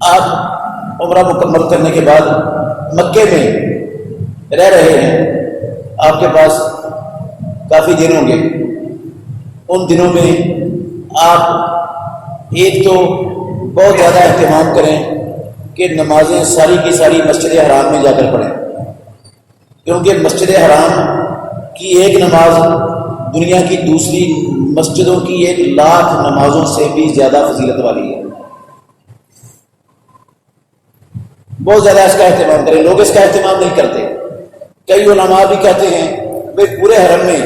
آپ عمرہ مکمل کرنے کے بعد مکے میں رہ رہے ہیں، آپ کے پاس کافی دن ہوں گے، ان دنوں میں آپ ایک تو بہت زیادہ اہتمام کریں کہ نمازیں ساری کی ساری مسجد حرام میں جا کر پڑھیں، کیونکہ مسجد حرام کی ایک نماز دنیا کی دوسری مسجدوں کی 1,00,000 نمازوں سے بھی زیادہ فضیلت والی ہے۔ بہت زیادہ اس کا اہتمام کریں، لوگ اس کا اہتمام نہیں کرتے۔ کئی علماء بھی کہتے ہیں بھائی پورے حرم میں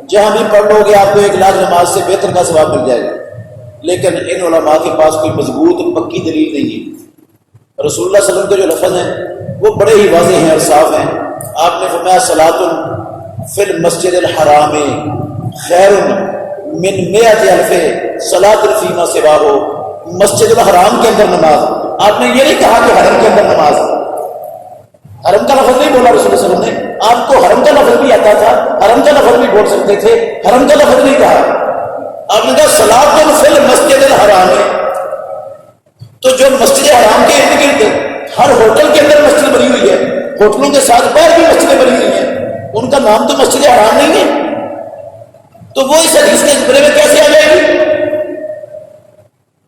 جہاں بھی پڑھ لو گے آپ کو 1,00,000 نماز سے بہتر کا ثواب مل جائے گا، لیکن ان علماء کے پاس کوئی مضبوط پکی دلیل نہیں ہے۔ رسول اللہ صلی اللہ علیہ وسلم کے جو لفظ ہیں وہ بڑے ہی واضح ہیں اور صاف ہیں۔ آپ نے فرمایا صلاۃ فی المسجد الحرام خیر من 100,000 صلاۃ فیما سواہ، مسجد الحرام کے اندر نماز، آپ نے یہ نہیں کہا کہ حرم کے اندر نماز، حرم کا لفظ نہیں بولا رسول اللہ صلی اللہ علیہ وسلم نے، آپ کو حرم کا لفظ بھی آتا تھا، حرم کا لفظ بھی بول سکتے تھے، حرم کا لفظ نہیں کہا، آپ نے کہا صلاۃ فی المسجد الحرام۔ تو جو مسجد حرام کے ارد گرد ہر ہوٹل کے اندر مسجد بنی ہوئی ہے، ہوٹلوں کے ساتھ باہر بھی مسجدیں بنی ہوئی ہیں، ان کا نام تو مسجد حرام نہیں ہے، تو وہ اس حدیث کے زمرے میں کیسے آ جائے گی؟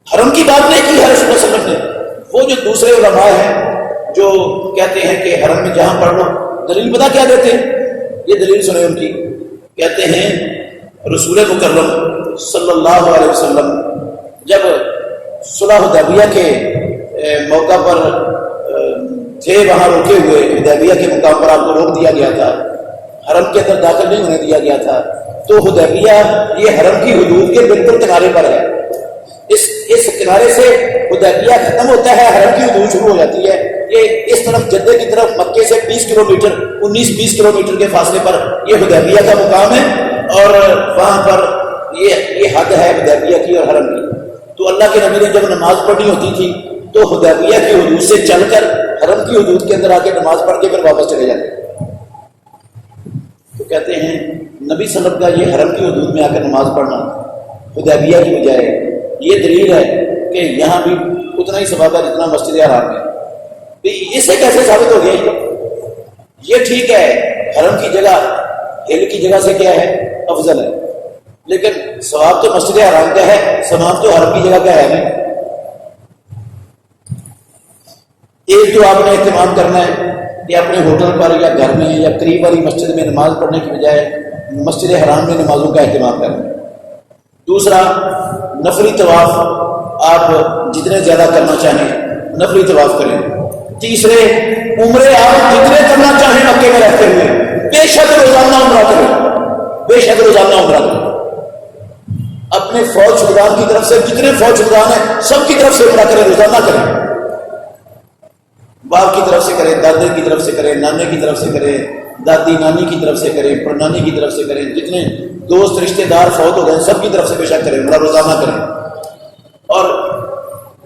حرم کی بات نہیں کی ہے رسول اللہ صلی اللہ علیہ وسلم نے۔ وہ جو دوسرے علماء ہیں جو کہتے ہیں کہ حرم میں جہاں پڑھ لو، دلیل پتہ کیا دیتے ہیں؟ یہ دلیل سنیں ان کی، کہتے ہیں رسول مکرم صلی اللہ علیہ وسلم جب صلح حدیبیہ کے موقع پر تھے، وہاں روکے ہوئے، حدیبیہ کے مقام پر آپ کو روک دیا گیا تھا، حرم کے اندر داخل نہیں ہونے دیا گیا تھا، تو حدیبیہ یہ حرم کی حدود کے بالکل کنارے پر ہے، اس کنارے سے حدیبیہ ختم ہوتا ہے، حرم کی حدود شروع ہو جاتی ہے، یہ اس طرف جدے کی طرف مکے سے 20 کلومیٹر 19-20 کلومیٹر کے فاصلے پر یہ حدیبیہ کا مقام ہے، اور وہاں پر یہ حد ہے حدیبیہ کی اور حرم کی۔ تو اللہ کے نبی نے جب نماز پڑھنی ہوتی تھی تو حدیبیہ کی حدود سے چل کر حرم کی حدود کے اندر آ کے نماز پڑھ کے پھر واپس چلے جاتے۔ تو کہتے ہیں نبی صلی اللہ علیہ وسلم کا یہ حرم کی حدود میں آ کر نماز پڑھنا حدیبیہ کی بجائے، یہ دلیل ہے کہ یہاں بھی اتنا ہی ثواب ہے جتنا مسجد حرام میں۔ اس سے کیسے ثابت ہو گیا؟ یہ ٹھیک ہے حرم کی جگہ ہل کی جگہ سے کیا ہے افضل ہے، لیکن ثواب تو مسجد حرام کا ہے، ثواب تو حرم کی جگہ کا ہے نہیں۔ ایک تو آپ نے اہتمام کرنا ہے کہ اپنے ہوٹل پر یا گھر میں یا قریب والی مسجد میں نماز پڑھنے کی بجائے مسجد حرام میں نمازوں کا اہتمام کرنا ہے۔ دوسرا نفلی طواف آپ جتنے زیادہ کرنا چاہیں نفلی طواف کریں۔ تیسرے عمرے آپ جتنے کرنا چاہیں مکے میں رہتے ہوئے بے شک روزانہ عمرہ کریں، بے شک روزانہ عمرہ کریں۔ اپنے فوج شدگان کی طرف سے جتنے فوج شدگان ہیں سب کی طرف سے عمرہ کریں، روزانہ کریں، باپ کی طرف سے کریں، دادے کی طرف سے کریں، نانے کی طرف سے کریں، دادی نانی کی طرف سے کریں، پرنانی کی طرف سے کریں، جتنے دوست رشتہ دار فوت ہو گئے سب کی طرف سے بے شک کریں، عمرہ روزانہ کریں۔ اور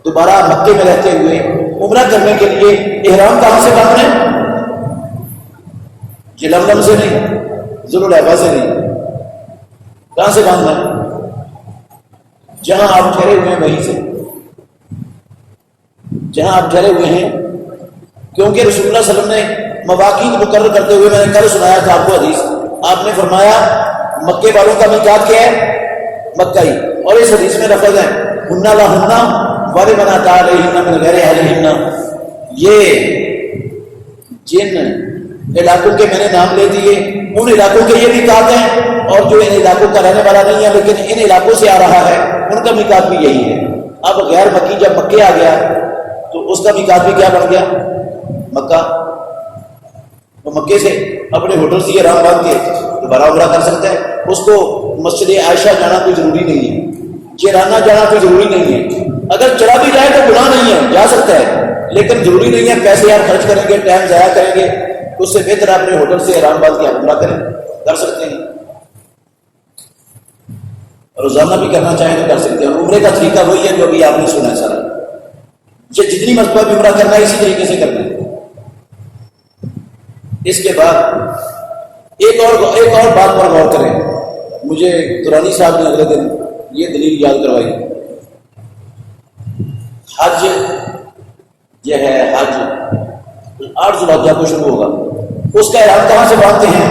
دوبارہ مکے میں رہتے ہوئے عمرہ کرنے کے لیے احرام کہاں سے باندھنا ہے؟ جلملم سے نہیں، ذوالحلیفہ سے نہیں، کہاں سے باندھنا ہے؟ جہاں آپ ٹھہرے ہوئے ہیں وہیں سے، جہاں آپ ٹھہرے ہوئے ہیں، کیونکہ رسول اللہ صلی اللہ علیہ وسلم نے مواقیت مقرر کرتے ہوئے، میں نے کل سنایا تھا آپ کو حدیث، آپ نے فرمایا مکے والوں کا میقات کیا ہے؟ مکہ ہی، اور اس حدیث میں لفظ ہے ہنہ لہنہ ولمن اتی علیہن من غیر اہلہن، یہ جن علاقوں کے میں نے نام لے دیے ان علاقوں کے یہ میقات ہیں، اور جو ان علاقوں کا رہنے والا نہیں ہے لیکن ان علاقوں سے آ رہا ہے ان کا میقات بھی یہی ہے۔ اب غیر مکی جب مکے آ گیا تو اس کا میقات بھی کیا بن گیا؟ مکہ۔ تو مکے سے اپنے ہوٹل سے احرام باندھ کے دوبارہ عمرہ کر سکتا ہے، اس کو مسجد عائشہ جانا کوئی ضروری نہیں ہے، جیرانہ جانا کوئی ضروری نہیں ہے، اگر چلا بھی جائے تو گناہ نہیں ہے، جا سکتا ہے، لیکن ضروری نہیں ہے پیسے آپ خرچ کریں گے، ٹائم ضائع کریں گے، اس سے بہتر اپنے ہوٹل سے احرام باندھ کے عمرہ کریں، کر سکتے ہیں، روزانہ بھی کرنا چاہیں تو کر سکتے ہیں۔ عمرے کا طریقہ وہی ہے جو ابھی آپ نے سنا ہے سارا، جتنی مرتبہ بھی عمرہ کرنا ہے اسی طریقے سے کرنا ہے۔ اس کے بعد ایک اور بات پر غور کریں، مجھے درانی صاحب نے اگلے دن یہ دلیل یاد کروائی، حج یہ ہے حج 8 ذوالحجہ کو شروع ہوگا. اس کا احرام کہاں سے باندھتے ہیں؟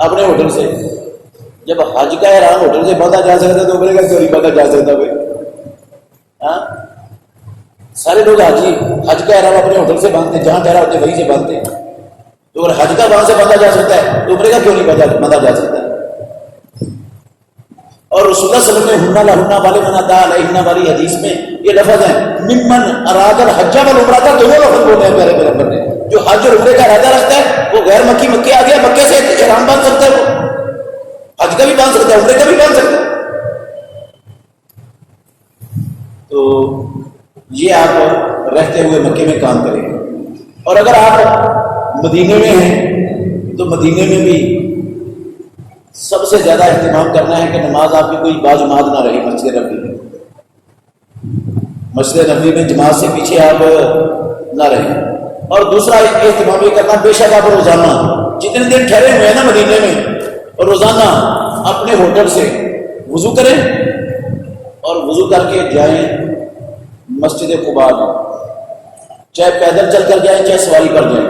اپنے ہوٹل سے. جب حج کا احرام ہوٹل سے باندھا جا سکتا ہے تو عمرے کا کیوں نہیں باندھا جا سکتا بھائی؟ ہاں سارے لوگ حج کا احرام اپنے ہوٹل سے باندھتے ہیں، جہاں ٹھہرا ہوتے وہیں سے باندھتے ہیں. تو اگر حج کا وہاں سے باندھا جا سکتا ہے تو عمرے کا کیوں نہیں باندھا جا سکتا ہے؟ اور رسول اللہ صلی اللہ علیہ وسلم نے ہننا والے مناتا علیہ والی حدیث میں یہ لفظ ہے ممن اراد الحج والعمرہ کا دونوں لفظ بولے ہیں پیارے پیغمبر نے. جو حج اور عمرے کا ارادہ رکھتا ہے وہ غیر مکی مکے آ گیا، مکے سے احرام باندھ سکتا ہے، وہ حج کا بھی باندھ سکتا ہے، عمرے کا بھی باندھ سکتا ہے. تو یہ آپ رہتے ہوئے مکے میں کام کریں. اور اگر آپ مدینے میں ہیں تو مدینے میں بھی سب سے زیادہ اہتمام کرنا ہے کہ نماز آپ کی کوئی باجماعت نہ رہے مسجد نبوی میں. مسجد نبوی میں جماعت سے پیچھے آپ نہ رہیں. اور دوسرا اہتمام یہ کرنا بے شک آپ روزانہ جتنے دن ٹھہرے ہوئے ہیں نا مدینے میں، اور روزانہ اپنے ہوٹل سے وضو کریں اور وضو کر کے جائیں مسجد قباء میں، چاہے پیدل چل کر جائیں چاہے سواری پر جائیں.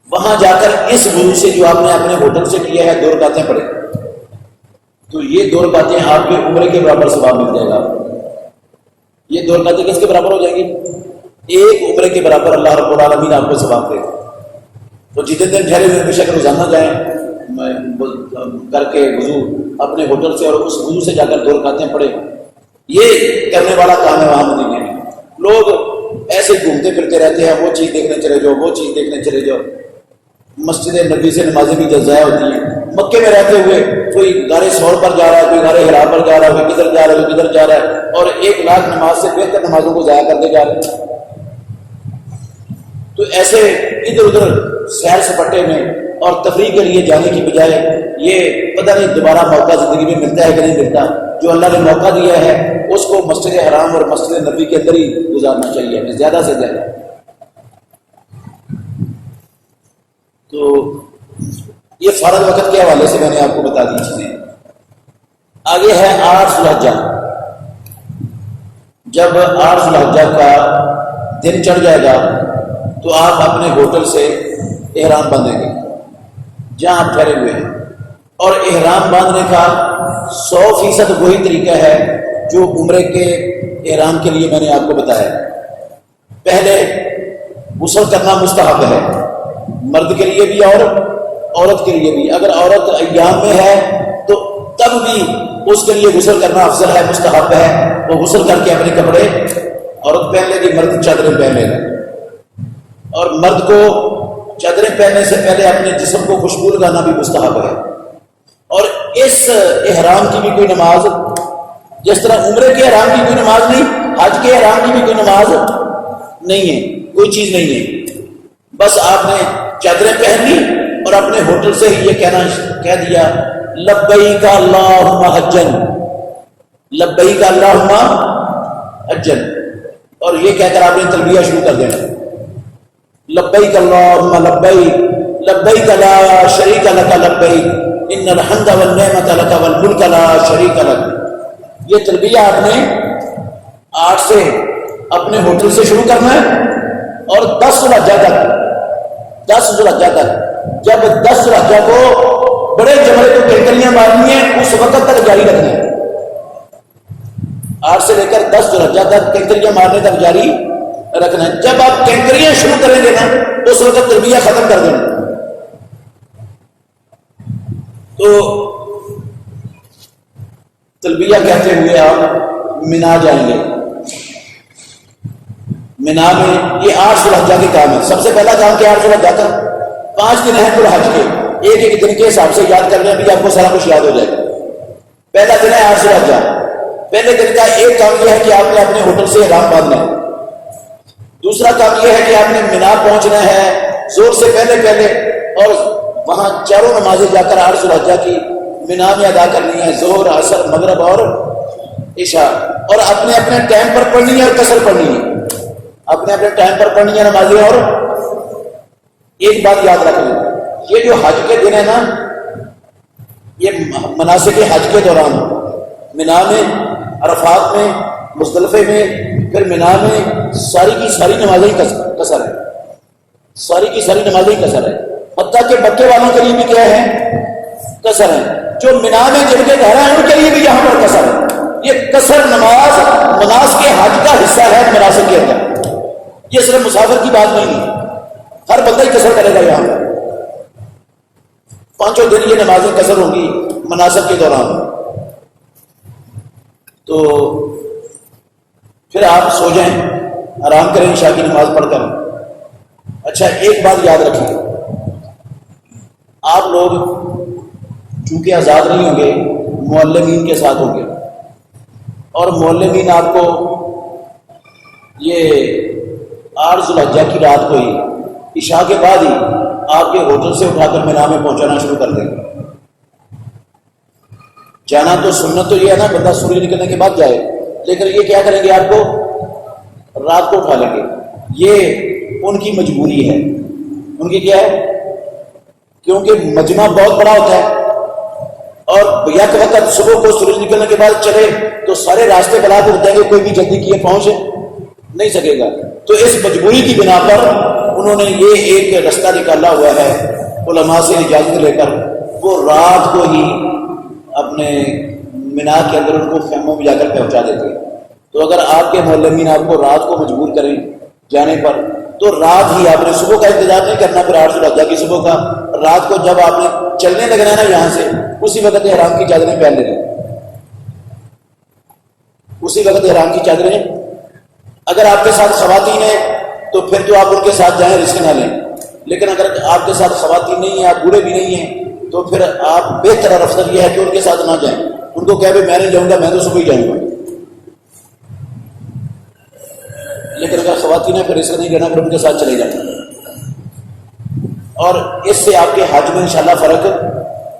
وہاں جا کر اس وضو سے جو آپ نے اپنے ہوٹل سے کیا ہے 2 رکعتیں پڑھیں تو یہ 2 رکعتیں آپ کے عمرے کے برابر ثواب مل جائے گا. یہ 2 رکعتیں کس کے برابر ہو جائیں گی؟ ایک عمرے کے برابر اللہ رب العالمین آپ کو ثواب دے گا. تو جتنے دن ٹھہرے ہوئے بے شک روزانہ جائیں کر کے وضو اپنے ہوٹل سے، اور اس وضو سے جا کر 2 رکعتیں پڑھیں. یہ کرنے والا کام ہے وہاں مدینے میں. لوگ ایسے گھومتے پھرتے رہتے ہیں، وہ چیز دیکھنے چلے جاؤ، وہ چیز دیکھنے چلے جاؤ. مسجد نبی سے نمازیں بھی ضائع ہوتی ہیں. مکے میں رہتے ہوئے کوئی غار ثور پر جا رہا ہے، کوئی غار حرا پر جا رہا ہے، کوئی کدھر جا رہا ہے، کوئی کدھر جا رہا ہے، اور 1 لاکھ نماز سے بہتر نمازوں کو ضائع کرتے جا رہے ہیں. تو ایسے ادھر ادھر سیر سپاٹے میں اور تفریح کے لیے جانے کی بجائے یہ پتہ نہیں دوبارہ موقع زندگی میں ملتا ہے کہ نہیں ملتا، جو اللہ نے موقع دیا ہے اس کو مسجد حرام اور مسجد نبی کے اندر ہی گزارنا چاہیے زیادہ سے زیادہ. تو یہ فرض وقت کے حوالے سے میں نے آپ کو بتا دی چیزیں. آگے ہے 8 ذوالحجہ. جب 8 ذوالحجہ کا دن چڑھ جائے گا تو آپ اپنے ہوٹل سے احرام باندھیں گے جہاں آپ ٹھہرے ہوئے ہیں. اور احرام باندھنے کا 100% وہی طریقہ ہے جو عمرے کے احرام کے لیے میں نے آپ کو بتایا. پہلے غسل کرنا مستحب ہے، مرد کے لیے بھی اور عورت کے لیے بھی. اگر عورت ایام میں ہے تو تب بھی اس کے لیے غسل کرنا افضل ہے، مستحب ہے. وہ غسل کر کے اپنے کپڑے عورت پہن لے گی، مرد چادریں پہن لے گا. اور مرد کو چادریں پہننے سے پہلے اپنے جسم کو خوشبو لگانا بھی مستحب ہے. اور اس احرام کی بھی کوئی نماز، جس طرح عمرے کے احرام کی کوئی نماز نہیں، حج کے احرام کی بھی کوئی نماز نہیں ہے، کوئی چیز نہیں ہے. بس آپ نے چادریں پہن لی اور اپنے ہوٹل سے ہی یہ کہہ دیا لبیک اللہم حجن، لبیک اللہم حجن، اور یہ کہہ کر آپ نے تلبیہ شروع کر دینا لبیک اللہم لبیک لبیک لا شریک لک لبیک ان الحمد والنعمت لک والملک لا شریک لک. یہ تلبیہ آپ نے 8 سے اپنے ہوٹل سے شروع کرنا ہے اور 10 ذوالحجہ تک جب 10 ذوالحجہ کو بڑے جمرے کو کنکریاں مارنی ہیں اس وقت تک جاری رکھنا ہے. 8 سے لے کر 10 ذوالحجہ تک کنکریاں مارنے تک جاری رکھنا ہے. جب آپ کنکریاں شروع کریں گے نا اس وقت تلبیہ ختم کر دینا. تو تلبیہ کہتے ہوئے آپ منا جائیں گے. منا میں یہ 8 ذوالحجہ کے کام ہے. سب سے پہلا کام کیا 8 ذوالحجہ کا 5 دن ہے ذوالحج کے، ایک دن کے حساب سے یاد کرنے بھی آپ کو سارا کچھ یاد ہو جائے گا. پہلا دن ہے 8 ذوالحجہ. پہلے دن کا ایک کام یہ ہے کہ آپ نے اپنے ہوٹل سے احرام باندھنا ہے. دوسرا کام یہ ہے کہ آپ نے منا پہنچنا ہے زور سے پہلے اور وہاں چاروں نمازیں جا کر 8 ذوالحجہ کی منا میں ادا کرنی ہے، ظہر عصر مغرب اور عشاء. اور اپنے اپنے ٹائم پر پڑھنی ہے اور قصر پڑھنی ہے، اپنے اپنے ٹائم پر پڑھنی ہے نمازیں. اور ایک بات یاد رکھ لیں، یہ جو حج کے دن ہے نا، یہ مناسک حج کے دوران منا میں، عرفات میں مزدلفے میں پھر مینا میں ساری کی ساری نمازیں کثر ہے، ساری کی ساری نمازیں کثر ہے، حتیٰ کہ مکے والوں کے لیے بھی کیا ہے؟ کثر ہے۔ جو مینا میں جن کے گھر ہیں ان کے لیے بھی یہاں پر کثر ہے۔ یہ کثر نماز مناسک کے حج کا حصہ ہے مناسک کے اندر، یہ صرف مسافر کی بات نہیں ہے، ہر بندہ ہی کثر کرے گا۔ یہاں پر 5 دن یہ نمازیں کثر ہوں گی مناسک کے دوران۔ تو پھر آپ سو جائیں، آرام کریں عشاء کی نماز پڑھ کر۔ اچھا ایک بات یاد رکھیے، آپ لوگ چونکہ آزاد نہیں ہوں گے، معلمین کے ساتھ ہوں گے، اور معلمین آپ کو یہ 8 ذو الحجہ کی رات کو ہی عشاء کے بعد ہی آپ کے ہوٹل سے اٹھا کر مینا میں پہنچانا شروع کر دیں گے۔ جانا تو سنت تو یہ ہے نا، بندہ سورج نکلنے کے بعد جائے، لیکن یہ کیا کریں گے؟ آپ کو رات کو اٹھا لیں گے۔ یہ ان کی مجبوری ہے، ان کی کیا ہے؟ کیونکہ مجمع بہت بڑا ہوتا ہے، اور یک وقت صبح کو سورج نکلنے کے بعد چلے تو سارے راستے بلاک ہو جائیں گے، کوئی بھی جلدی کیے پہنچ نہیں سکے گا۔ تو اس مجبوری کی بنا پر انہوں نے یہ ایک رستہ نکالا ہوا ہے علماء سے اجازت لے کر، وہ رات کو ہی اپنے مینا کے اندر ان کو خیموں میں جا کر پہنچا دیتے ہیں۔ تو اگر آپ کے معلمین آپ کو رات کو مجبور کریں جانے پر، تو رات ہی آپ نے صبح کا انتظار نہیں کرنا، پھر 8 ذو الحجہ کی صبح کا، رات کو جب آپ نے چلنے لگنا ہے نا یہاں سے، اسی وقت احرام کی چادریں پہن لیں، اسی وقت احرام کی چادریں۔ اگر آپ کے ساتھ خواتین ہیں تو پھر تو آپ ان کے ساتھ جائیں، رسک نہ لیں، لیکن اگر آپ کے ساتھ خواتین نہیں ہیں، آپ بوڑھے بھی نہیں ہیں، تو پھر آپ بہتر افضل یہ ہے کہ ان کے ساتھ نہ جائیں، ان کو کہہ بھی میں نہیں جاؤں گا، میں تو صبح ہی جاؤں گا۔ لیکن اگر خواتین ہیں پھر رسک نہیں لینا، پھر ان کے ساتھ چلے جائیں، اور اس سے آپ کے حج میں انشاءاللہ فرق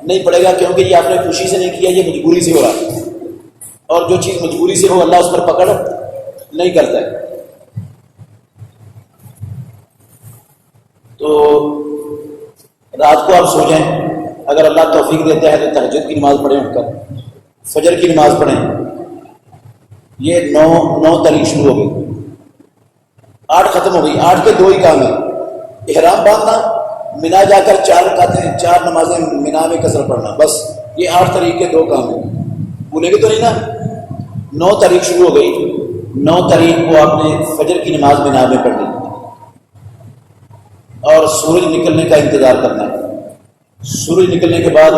نہیں پڑے گا، کیونکہ یہ آپ نے خوشی سے نہیں کیا، یہ مجبوری سے ہو رہا، اور جو چیز مجبوری سے ہو اللہ اس پر پکڑ نہیں کرتا ہے۔ تو رات کو آپ سو جائیں، اگر اللہ توفیق دیتا ہے تو تہجد کی نماز پڑھیں، اٹھ کر فجر کی نماز پڑھیں۔ یہ 9 تاریخ شروع ہو گئی، 8 ختم ہو گئی، 8 کے 2 ہی کام ہیں، احرام باندھنا، مینا جا کر 4 رکعتیں 4 نمازیں مینا میں قصر پڑھنا، بس یہ 8 تاریخ کے 2 کام ہیں، بھولے گے تو نہیں نا۔ 9 تاریخ شروع ہو گئی، 9 تاریخ کو آپ نے فجر کی نماز مینا میں پڑھ لی، اور سورج نکلنے کا انتظار کرنا ہے۔ سورج نکلنے کے بعد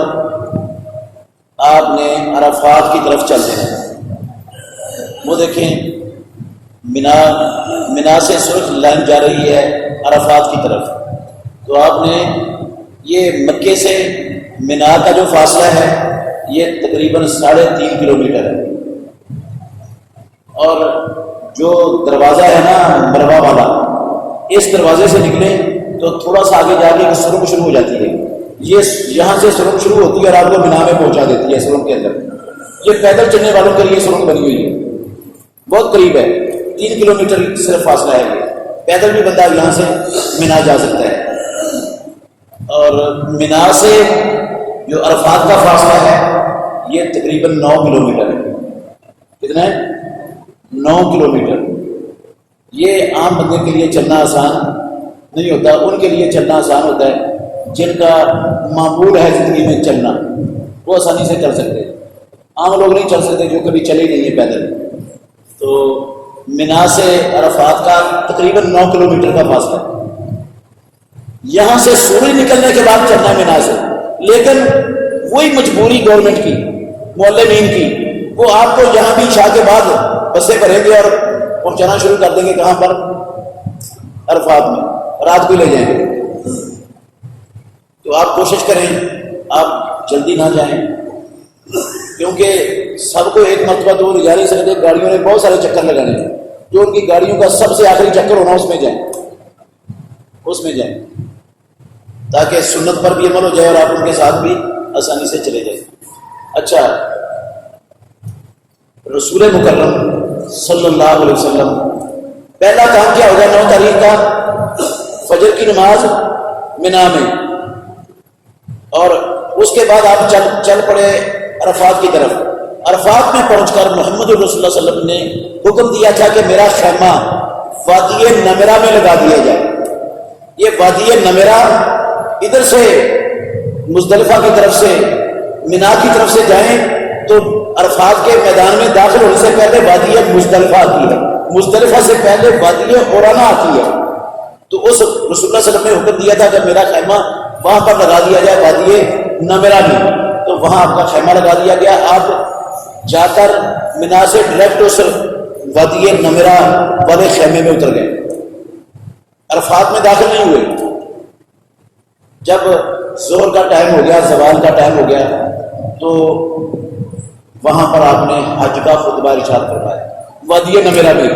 آپ نے عرفات کی طرف چل دینا۔ وہ دیکھیں مینا سے سورج لائن جا رہی ہے عرفات کی طرف، تو آپ نے یہ مکے سے مینا کا جو فاصلہ ہے یہ تقریباً 3.5 کلومیٹر ہے، اور جو دروازہ ہے نا مروا والا، اس دروازے سے نکلے تو تھوڑا سا آگے جا کے سرنگ شروع ہو جاتی ہے، یہ یہاں سے سرنگ شروع ہوتی ہے اور آپ کو مینا میں پہنچا دیتی ہے سرنگ کے اندر۔ یہ پیدل چلنے والوں کے لیے سرنگ بنی ہوئی ہے، بہت قریب ہے، 3 کلومیٹر صرف فاصلہ ہے، یہ پیدل بھی بندہ یہاں سے مینا جا سکتا ہے۔ اور مینا سے جو عرفات کا فاصلہ ہے یہ تقریباً 9 کلومیٹر ہے۔ کتنا ہے؟ 9 کلومیٹر۔ یہ عام بندے کے لیے چلنا آسان نہیں ہوتا، ان کے لیے چلنا آسان ہوتا ہے جن کا معمول ہے زندگی میں چلنا، وہ آسانی سے چل سکتے ہیں، عام لوگ نہیں چل سکتے جو کبھی چلے نہیں ہیں پیدل۔ تو مینا سے عرفات کا تقریباً 9 کلومیٹر کا فاصلہ ہے، یہاں سے سورج نکلنے کے بعد چلنا ہے مینا سے، لیکن وہی مجبوری گورنمنٹ کی، معلمین کی، وہ آپ کو یہاں بھی عشاء کے بعد بسیں بھریں گے اور پہنچانا شروع کر دیں گے، کہاں پر؟ عرفات میں، رات کو لے جائیں گے۔ تو آپ کوشش کریں آپ جلدی نہ جائیں، کیونکہ سب کو ایک مرتبہ تو لے نہیں سکتے، گاڑیوں نے بہت سارے چکر لگانے ہیں، جو ان کی گاڑیوں کا سب سے آخری چکر ہونا اس میں جائیں، اس میں جائیں، تاکہ سنت پر بھی عمل ہو جائے اور آپ ان کے ساتھ بھی آسانی سے چلے جائیں۔ اچھا، رسول مکرم صلی اللہ علیہ وسلم پہلا کام کیا ہوگا 9 تاریخ کا؟ فجر کی نماز مینا میں، اور اس کے بعد آپ چل پڑے عرفات کی طرف۔ عرفات میں پہنچ کر محمد رسول اللہ صلی اللہ علیہ وسلم نے حکم دیا تھا کہ میرا خیمہ وادی نمرہ میں لگا دیا جائے. یہ وادی نمرہ ادھر سے مزدلفہ کی طرف سے منا کی طرف سے جائیں تو عرفات کے میدان میں داخل ہونے سے پہلے وادی مزدلفہ آتی ہے، مزدلفہ سے پہلے وادی اورانا آتی ہے. تو اس رسول اللہ صلی اللہ علیہ وسلم نے حکم دیا تھا کہ میرا خیمہ وہاں پر لگا دیا جائے وادی نمرہ میں. تو وہاں آپ کا خیمہ لگا دیا گیا. آپ جا کر منا سے ڈائریکٹ اس وادی نمرہ والے خیمے میں اتر گئے، عرفات میں داخل نہیں ہوئے. جب ظہر کا ٹائم ہو گیا، زوال کا ٹائم ہو گیا، تو وہاں پر آپ نے حج کا خطبہ ارشاد فرمایا. وادی نمرہ میں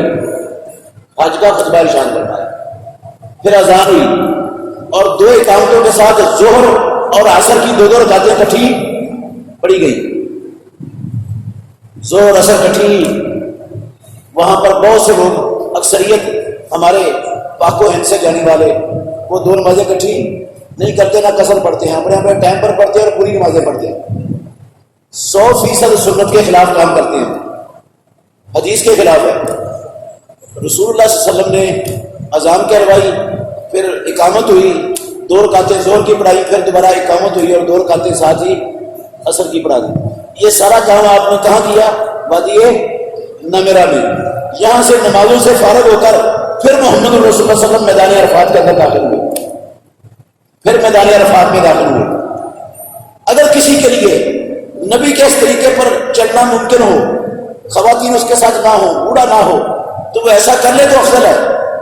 حج کا خطبہ ارشاد فرمایا. پھر اذان ہوئی اور دو اقامتوں کے ساتھ ظہر اور عصر کی دو رکعتیں اکٹھی پڑھی گئی. ظہر عصر اکٹھی. وہاں پر بہت سے لوگ، اکثریت ہمارے پاک و ہند سے جانے والے، وہ دو نمازیں اکٹھی نہیں کرتے، نہ قصر پڑھتے ہیں، اپنے ٹائم پر پڑھتے ہیں اور پوری نمازیں پڑھتے ہیں. 100% سنت کے خلاف کام کرتے ہیں، حدیث کے خلاف ہے. رسول اللہ صلی اللہ علیہ وسلم نے اذان کروائی، پھر اقامت ہوئی، 2 رکعتیں ظہر کی پڑھائی، پھر دوبارہ اقامت ہوئی اور 2 رکعتیں ساتھ ہی عصر کی پڑھا دی. یہ سارا کام آپ نے کہاں کیا؟ وادی نمرہ میں. یہاں سے نمازوں سے فارغ ہو کر پھر محمد رسول اللہ صلی اللہ علیہ وسلم میدان عرفات کے اندر داخل ہوئے، پھر میدان عرفات میں داخل ہوئے. اگر کسی کے لیے نبی کے اس طریقے پر چلنا ممکن ہو، خواتین اس کے ساتھ نہ ہو، بوڑھا نہ ہو، تو وہ ایسا کر لے تو افضل ہے،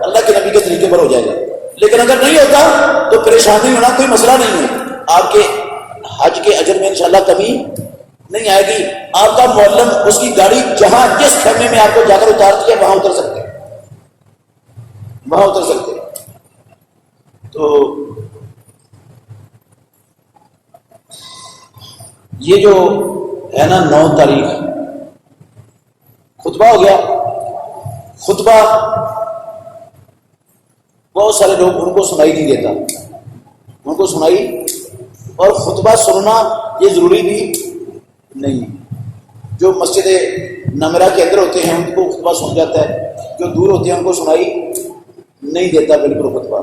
اللہ کے نبی کے طریقے پر ہو جائے گا. لیکن اگر نہیں ہوتا تو پریشانی ہونا کوئی مسئلہ نہیں ہے. آپ کے حج کے اجر میں انشاءاللہ کمی نہیں آئے گی. آپ کا معلم اس کی گاڑی جہاں جس خیمے میں آپ کو جا کر اتارتی ہے وہاں اتر سکتے ہیں، وہاں اتر سکتے ہیں. تو یہ جو ہے نا 9 تاریخ خطبہ ہو گیا. خطبہ بہت سارے لوگ ان کو سنائی نہیں دیتا، ان کو سنائی، اور خطبہ سننا یہ ضروری بھی نہیں. جو مسجد نمرہ کے اندر ہوتے ہیں ان کو خطبہ سن جاتا ہے، جو دور ہوتے ہیں ان کو سنائی نہیں دیتا بالکل خطبہ.